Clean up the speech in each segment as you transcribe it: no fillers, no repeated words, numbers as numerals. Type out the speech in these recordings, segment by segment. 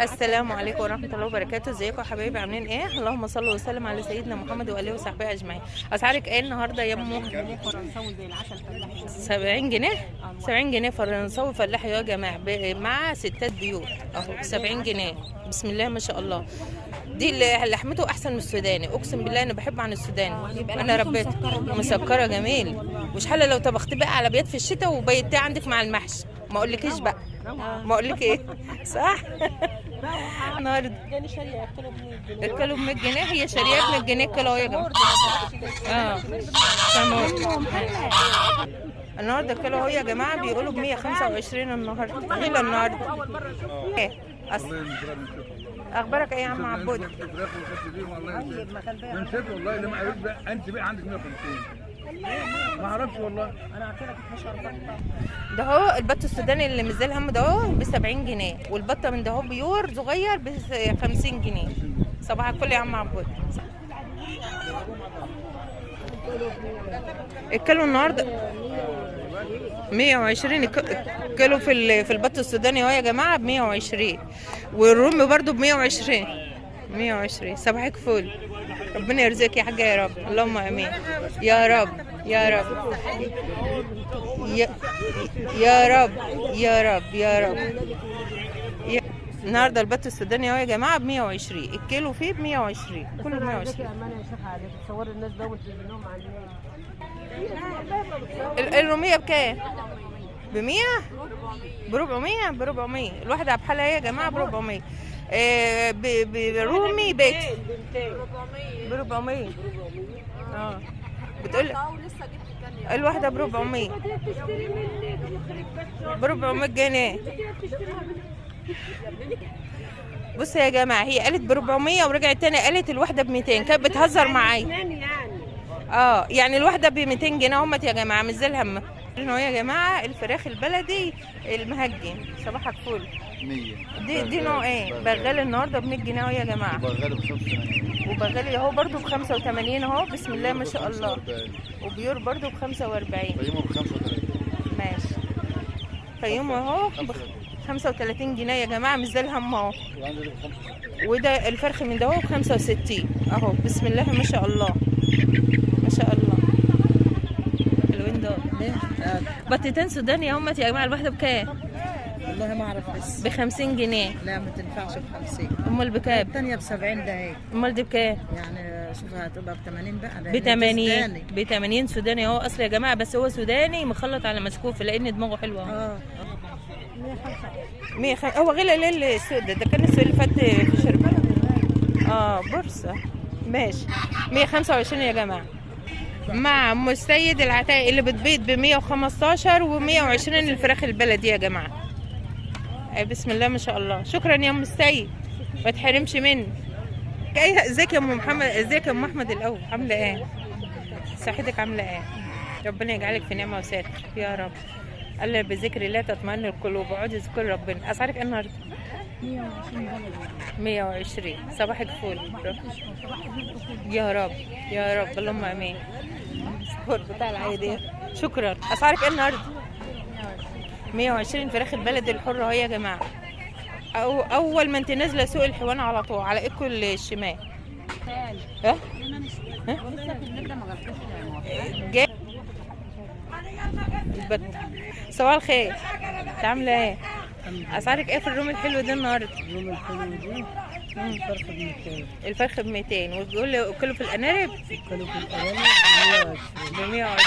السلام عليكم ورحمه الله وبركاته. ازيكم يا حبايبي؟ عاملين ايه؟ اللهم صل وسلم على سيدنا محمد واله وصحبه اجمعين. اسعارك ايه النهارده يا ام؟ فرنساوي زي العسل فلاحي 70 جنيه. 70 جنيه فرنساوي فلاحي يا جماعه، مع ستات بيوت اهو 70 جنيه. بسم الله ما شاء الله. دي اللي لحمته احسن من السوداني، اقسم بالله انا بحب عن السوداني. انا ربيت مسكره جميل. وش حاله لو طبخت بقى على بيض في الشتاء وبيتها عندك مع المحشي، ما اقولكيش بقى، ما اقولك ايه صح. النهارده جاني شاريه الكيلو ب 100 جنيه، هي شاريه ب 100 جنيه الكيلو يا جماعه. تمام. النهارده الكيلو اهو يا جماعه بيقولوا ب 125 النهارده، غلا النهارده. ايه اخبارك ايه يا عم عبود؟ من صفر والله لما قريت بقى انت بقى عندك 150 ما اعرفش والله. انا قلت لك 12 ده اهو البط السوداني اللي مش زي الهم ده اهو ب 70 جنيه، والبطه من ده اهو بيور صغير ب 50 جنيه. صباح الفل يا عم عبود. الكيلو النهارده 120 كيلو في البط السوداني اهو يا جماعه ب 120، والرومي برده ب 120. صباحك فل، ربنا يرزقك يا حاجه يا رب، اللهم امين يا رب يا رب يا رب يا رب يا رب. النهارده البط السوداني اهو يا جماعه ب 120 الكيلو، فيه ب 120 كله ب 120. امانه يا شيخ عليك تصوري الناس ده وتجيبهم الروميه بكام؟ ب 100 ب 400 الواحده بحالها يا جماعه ب 400. برومي بيت ب 400. بتقول الواحده ب 400 جنيه. بص يا جماعه هي قالت ب 400 ورجعت تاني قالت الواحده ب 200، كانت بتهزر معايا. يعني الواحده ب 200 جنيه اهمت يا جماعه، مش زي الهم. هنا يا جماعه الفراخ البلدي المهجن. صباحك فل. 100 دي نوع ايه؟ بغالي النهارده ب 100 جنيه اهو يا جماعه، وبغالي ب 85 وبغالي اهو برده ب 85 اهو. بسم الله ما شاء الله. وبيور برده ب 45. قيمه ب 35 ماشي. فيوم اهو ب 35 جنيه يا جماعه، مش زي الهم اهو. وده الفرخ من ده اهو ب 65 اهو. بسم الله ما شاء الله ما شاء الله. حلوين دول. بطتين سوداني اهمت يا جماعه، الواحده بكام؟ والله ما اعرف بس ب 50 جنيه. لا ما تنفعش ب 50. امال بكام؟ الثانيه ب 70 ده هيك. امال دي بكام؟ يعني شوفها هتبقى ب 80 بقى. ب 80 ب 80 سوداني اهو اصل يا جماعه، بس هو سوداني مخلط على مسكوف لان دماغه حلوه اهو. 105 هو غلى ليه السود ده كان السود اللي فات في شرب. بورصه ماشي. 125 يا جماعه مع ام السيد العتاق اللي بتبيض ب 115 و120 الفراخ البلدي يا جماعه. بسم الله ما شاء الله. شكرا يا ام السيد، ما تحرمش مني. ازيك يا ام محمد؟ ازيك يا ام احمد الاول؟ عامله ايه؟ صحتك عامله ايه؟ ربنا يجعلك في نعمه وساتر يا رب. الا بذكر الله تطمئن القلوب، اقعدي اذكري ربنا. اسعارك ايه النهارده؟ 120. صباحك فل يا رب يا رب، اللهم امين. الصور بتاع العيديه. شكرا. اسعارك ايه النهارده؟ 120 فراخ البلد الحره اهي يا جماعه. اول ما انت نازله سوق الحيوان على طول على ايدكم الشمال. ها؟ جاي البت. صباح الخير، انت عامله ايه؟ اسعارك ايه في الروم الحلو ده النهارده؟ اليوم الحلو دي الفرخ ب 200. الفرخ ب 200 وبيقول كله في الارانب الكيلو في الارانب ب 120.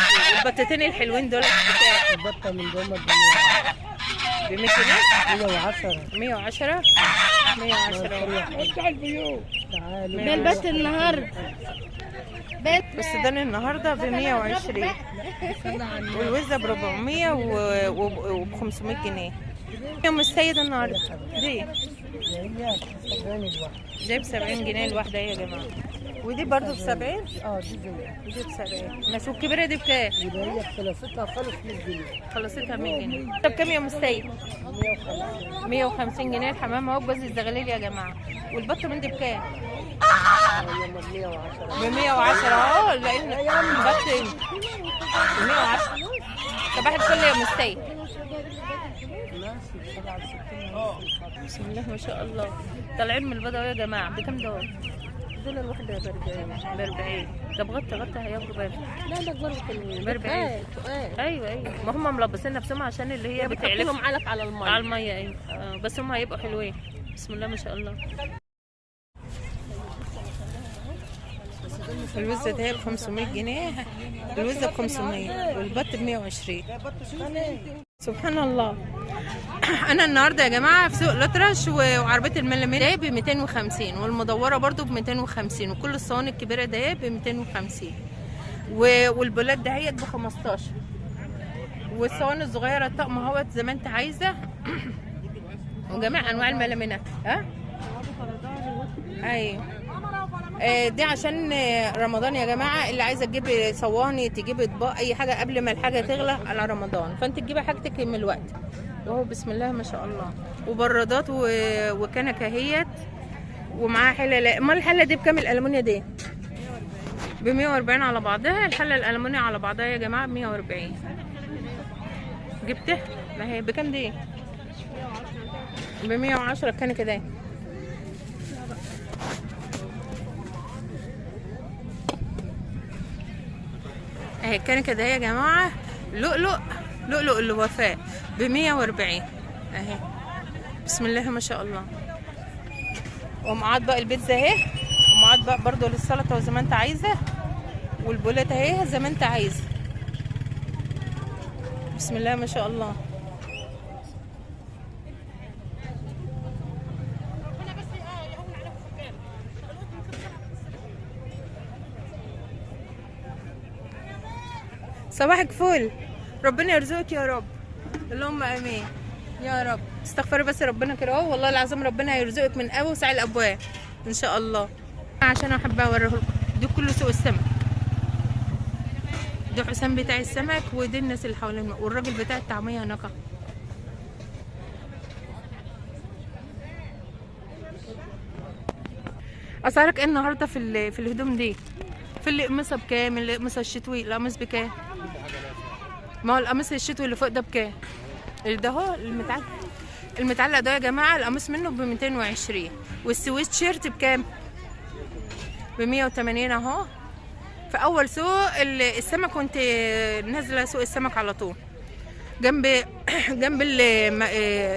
والبطتين الحلوين دول بكام؟ البطه من جمل ب 100 جنيه؟ 110. 110 افتح البيوت تعالوا. ده البط النهارده بس ده النهارده ب 120، والوزه ب 400 وب 500 جنيه. يوم السيد النهارده دي ب 70 جنيه الواحده يا جماعه. ودي برضه ب 70. دي ب 70 ماشي. والكبيره دي بكام؟ دي هي خلصتها خالص 100 جنيه. خلصتها 100 جنيه. طب كام يا مستيد؟ 150 جنيه الحمام اهو بجوز الزغاليل يا جماعه. والبط من دي بكام؟ يوم 110. ب 110 اهو، لان بط ب 110. صباح الفل يا مستي. ماشي 67. بسم الله ما شاء الله. طالعين من البيضة يا جماعة. بكام دول؟ دول الوحدة ب 40. ب 40. طب غطى هياخدوا بالك. لا ده برضه حلوين. ب 40. ايوه ما هم ملبسين نفسهم عشان اللي هي بتعلف بتعلفهم علق على المية. على المية. ايوه بس هم هيبقوا حلوين. بسم الله ما شاء الله. الوزة ده ب 500 جنيه، الوزة ب 500 والبط ب 120. سبحان الله. انا النهارده يا جماعه في سوق الأطرش، وعربيه الملميه ب 250 والمدوره برضو ب 250 وكل الصواني الكبيره ده ب 250 والبولات دهيت ب 15 والصواني الصغيره الطقم اهوت زي ما انت عايزه وجميع انواع الملمنات. ها ايوه دي عشان رمضان يا جماعه، اللي عايزه تجيبي صواني تجيبي اطباق اي حاجه قبل ما الحاجه تغلى على رمضان، فانت تجيبي حاجتك من الوقت. وهو بسم الله ما شاء الله. وبرادات وكنكه اهيت ومعاها حله. امال الحله دي بكام الالمونيا دي؟ ب 140 على بعضها. الحله الالمونيا على بعضها يا جماعه ب 140. جبتها؟ ما هي بكام دي؟ ب 110 الكنكه دي. اهي الكنكه ده يا جماعه لؤلؤ الوفاء ب 140 اهي. بسم الله ما شاء الله. ومعاه اطباق البيتزا اهي، ومعاه اطباق برضو للسلطه زي ما انت عايزه، والبولات اهي زي ما انت عايزه. بسم الله ما شاء الله. صباحك فل. ربنا يرزقك يا رب. اللهم امين يا رب. استغفري بس ربنا كده اهو، والله العظيم ربنا هيرزقك من اوسع الابواب ان شاء الله. عشان احب اوريه لكم ده كله سوق السمك. ده حسام بتاع السمك، ودي الناس اللي حوالين، والراجل بتاع الطعميه هناك. اسعارك ايه النهارده في الهدوم دي؟ في القميصه بكام؟ القميصه الشتوي القميص بكام؟ ما هو القميص الشتوي اللي فوق ده بكام؟ ده هو المتعلق ده يا جماعه القميص منه ب 220. والسويت شيرت بكام؟ ب 180 اهو. في اول سوق السمك وانت نازله سوق السمك على طول، جنب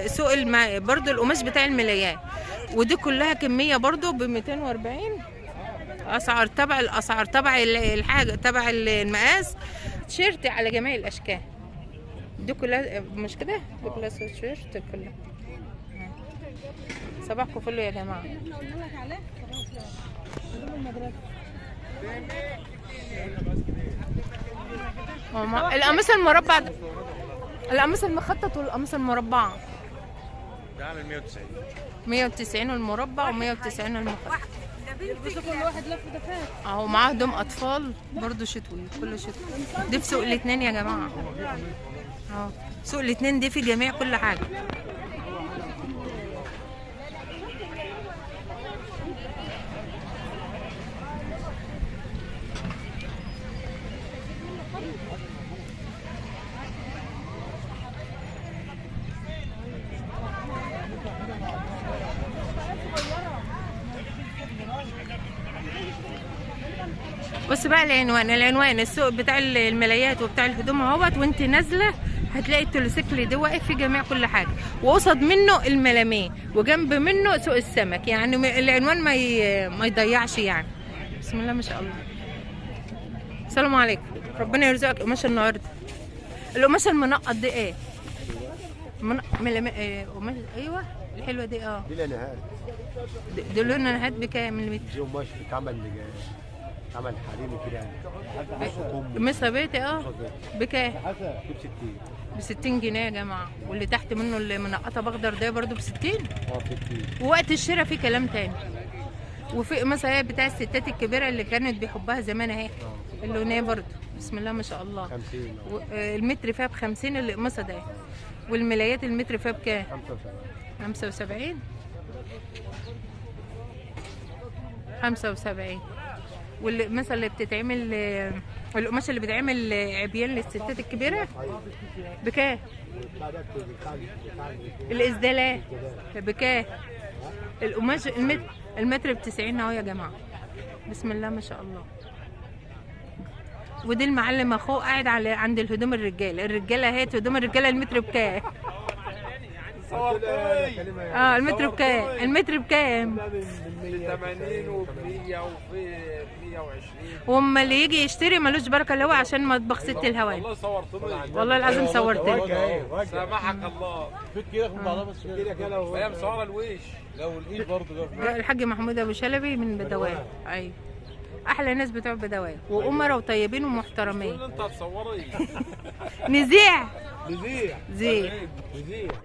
سوق برضو القماش بتاع الملايات. ودي كلها كميه برضو ب 240. اسعار تبع الاسعار تبع الحاجه تبع المقاس. تيشيرت على جميع الاشكال. دي كلها مش كده؟ دي كلها تيشيرت كلها. صباحكم فل يا جماعه. القميص المربع ده، القميص المخطط والقميص المربع ده عامل 190. 190 المربع و190 المخطط. بس كل واحد لف دفات اهو معاه هدوم اطفال برضو شتوي، كله شتوي. دي في سوق الاثنين يا جماعه اهو. سوق الاثنين دي في جميع كل حاجه. بص بقى العنوان السوق بتاع الملايات وبتاع الهدوم اهوت، وانت نازله هتلاقي التروسيكل ده واقف في جميع كل حاجه، وقصد منه الملاميه، وجنب منه سوق السمك. يعني العنوان ما يضيعش يعني. بسم الله ما شاء الله. السلام عليكم. ربنا يرزقك قماش النهارده. القماش المنقط دي ايه؟ قماش ايوه الحلوه دي اه. دي لانهات. دي لونها نهات بكام مليمتر؟ دي قماش عمل حريمي كده. قميص بيتي اه. بكام؟ ب 60. ب 60 جنيه يا جماعه. واللي تحت منه اللي منقطه باخضر ده برده ب 60. اه 60. ووقت الشراء في كلام تاني. وفي قماصه هي بتاع الستات الكبيره اللي كانت بيحبها زمان اهي، اللونيه برده. بسم الله ما شاء الله. 50. المتر فيها ب 50 القماصه ده. والملايات المتر فيها بكام؟ 75. 75. 75. واللي مثلا اللي بتتعمل القماشه اللي بتعمل عبيان للستات الكبيره بكام؟ الاسدالات بكام؟ القماش المتر ب90 اهو يا جماعه. بسم الله ما شاء الله. ودي المعلم اخوه قاعد عند الهدوم الرجاله اهي. هدوم الرجاله المتر بكام؟ المتر بكام؟ المتر بكام؟ 80 و100 وفي 120. واما اللي يجي يشتري ملوش بركه اللي هو عشان مطبخ ست الهوان. والله صورتني. والله العظيم صورتني. سامحك الله. في كده من بعضها بس كده وهي مصوره الوش. لو الايد برضه الحاج محمود ابو شلبي من بدواه. ايوه احلى ناس بتوع بدواه وامراء وطيبين ومحترمين. انت هتصوري. نزيع نزيع زيع نزيع